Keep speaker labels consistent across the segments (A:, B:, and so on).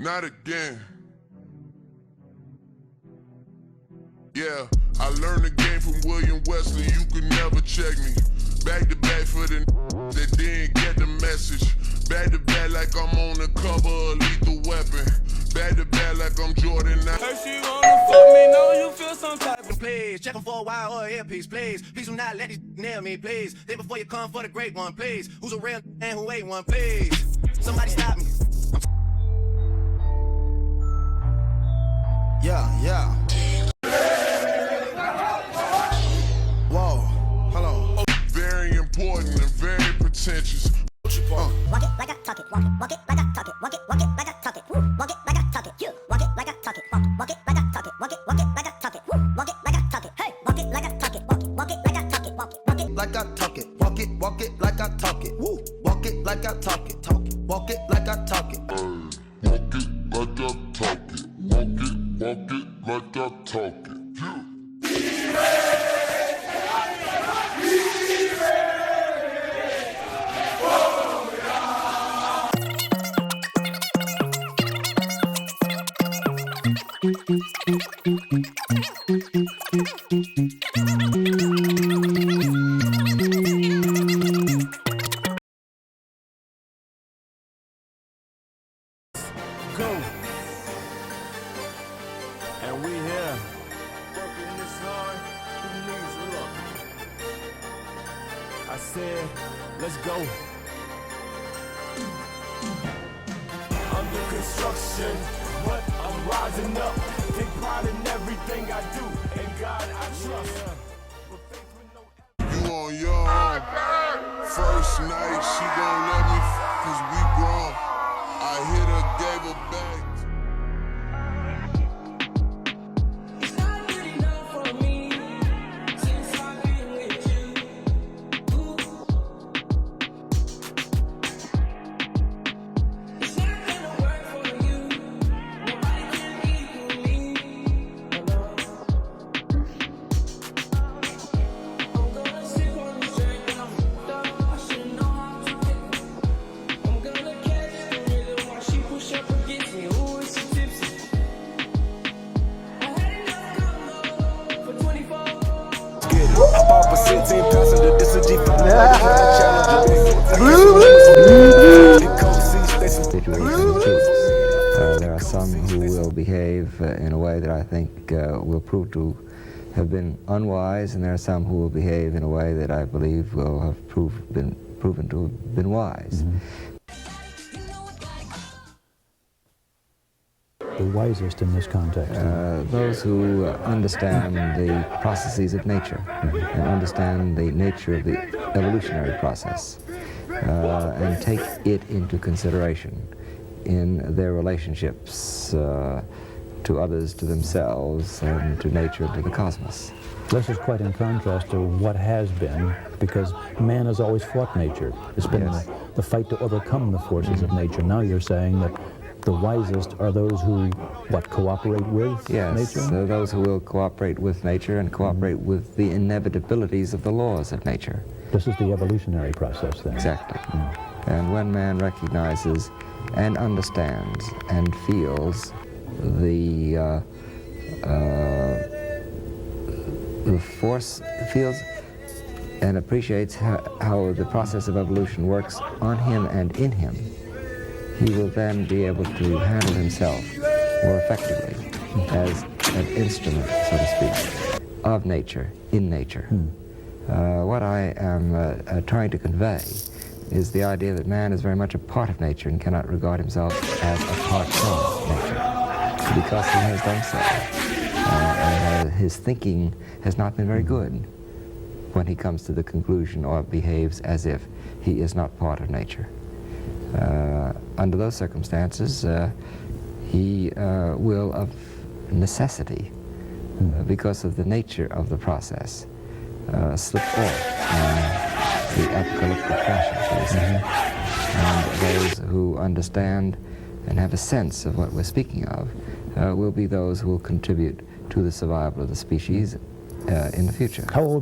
A: Not again. Yeah, I learned the game from William Wesley. You could never check me. Back to back for the that didn't get the message. Back to back like I'm on the cover of Lethal Weapon. Back to back like I'm Jordan.
B: Heard she wanna fuck me, know you feel some type of please. Check 'em for a while or earpiece, please. Please do not let these nail me, please. Think before you come for the great one, please. Who's a real and who ain't one, please. Somebody stop me. Yeah. Whoa, hold on.
A: Very important and very pretentious.
C: Walk it like I talk it, walk it like I talk it, walk it like I talk it, walk it like I talk it, you walk it like I talk it, walk it like I talk it, walk it like I talk it, walk it like I talk it, hey, walk it like I talk it, walk it like I talk it, walk it
B: Like I talk it, walk it like I talk it, woo. Walk it like I talk it, walk it like I talk it.
A: Walk it like I talk it. Walk it like I talk it.
B: Go. And we here. Working this hard. Who needs luck? I said, let's go. Under construction, but I'm rising up. Take pride in everything I do, and God I trust.
A: You on your own. First night, she gon' let me cause we grown. I hit her, gave her back.
D: It's not good enough for me since I've been with you. It's not gonna work for you. Nobody can equal me. I'm gonna sip on this drink and I'm fucked up. I should know how to take it. I'm gonna catch the rhythm while she push up against me. Ooh, it's so tipsy. I had enough combo for 24.
B: I bought for 16 passenger, this a Jeep.
E: Situations too. There are some who will behave in a way that I think will prove to have been unwise, and there are some who will behave in a way that I believe will have proven to have been wise.
F: The wisest in this context.
E: Those who understand the processes of nature and understand the nature of the evolutionary process and take it into consideration in their relationships to others, to themselves, and to nature, to the cosmos.
F: This is quite in contrast to what has been, because man has always fought nature. It's been
E: Yes.
F: the fight to overcome the forces of nature. Now you're saying that the wisest are those who, cooperate with
E: Yes,
F: nature?
E: those who will cooperate with nature and cooperate with the inevitabilities of the laws of nature.
F: This is the evolutionary process then.
E: Exactly. And when man recognizes and understands and feels the force, feels and appreciates how the process of evolution works on him and in him, he will then be able to handle himself more effectively as an instrument, so to speak, of nature, in nature. What I am trying to convey is the idea that man is very much a part of nature and cannot regard himself as a part of nature, because he has done so. And his thinking has not been very good when he comes to the conclusion or behaves as if he is not part of nature. Under those circumstances, he will, of necessity, because of the nature of the process, slip off the apocalyptic fashion, shall we say. And those who understand and have a sense of what we're speaking of will be those who will contribute to the survival of the species in the future.
F: How will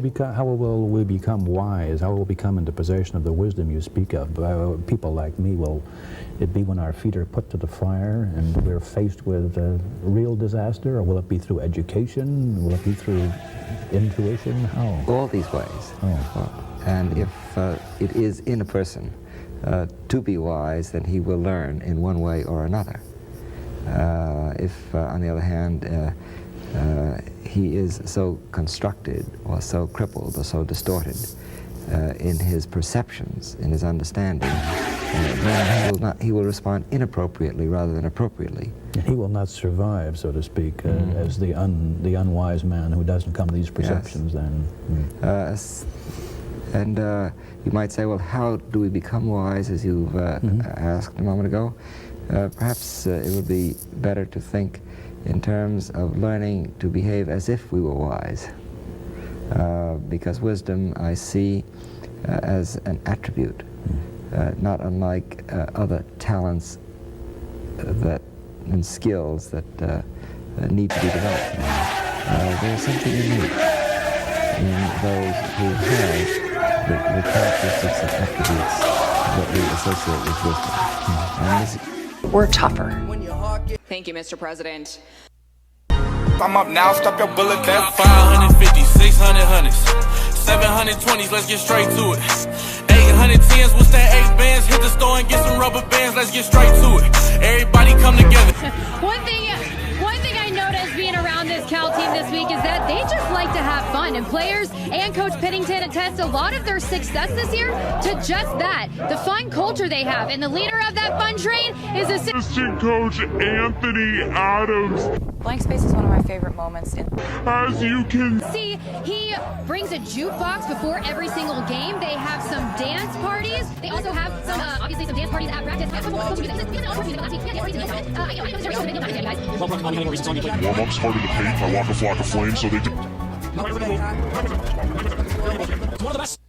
F: we become wise? How will we come into possession of the wisdom you speak of? People like me, will it be when our feet are put to the fire and we're faced with real disaster, or will it be through education? Will it be through intuition? How?
E: All these ways.
F: Oh.
E: And if it is in a person to be wise, then he will learn in one way or another. If, on the other hand, he is so constructed or so crippled or so distorted in his perceptions, in his understanding, then he will respond inappropriately rather than appropriately.
F: He will not survive, so to speak, as the unwise man who doesn't come to these perceptions.
E: Yes. And you might say, well, how do we become wise, as you've asked a moment ago? Perhaps it would be better to think in terms of learning to behave as if we were wise. Because wisdom I see as an attribute, not unlike other talents and skills that need to be developed. There's something unique in those who have the characteristics and attributes that we associate with wisdom.
G: We're tougher.
H: Thank you, Mr. President.
I: I'm up now, stop your bullet there.
J: 550, 600 hundreds, 720s, let's get straight to it. 810s, what's that 8 bands? Hit the store and get some rubber bands, let's get straight to it. Everybody come together.
K: One thing I noticed being around this Cal team this week is that they just like to have fun, and players and Coach Pennington attest a lot of their success this year to just that, the fun culture they have. And the leader of that fun train is
A: Assistant Coach Anthony Adams.
H: Blank Space is one of my favorite moments.
A: As you can
K: see, he brings a jukebox before every single game. They have some dance parties. They also have some, obviously, some dance parties at practice.
A: warm-ups, heart in the paint, I walk a flock of flames, so they do.
J: One of the best.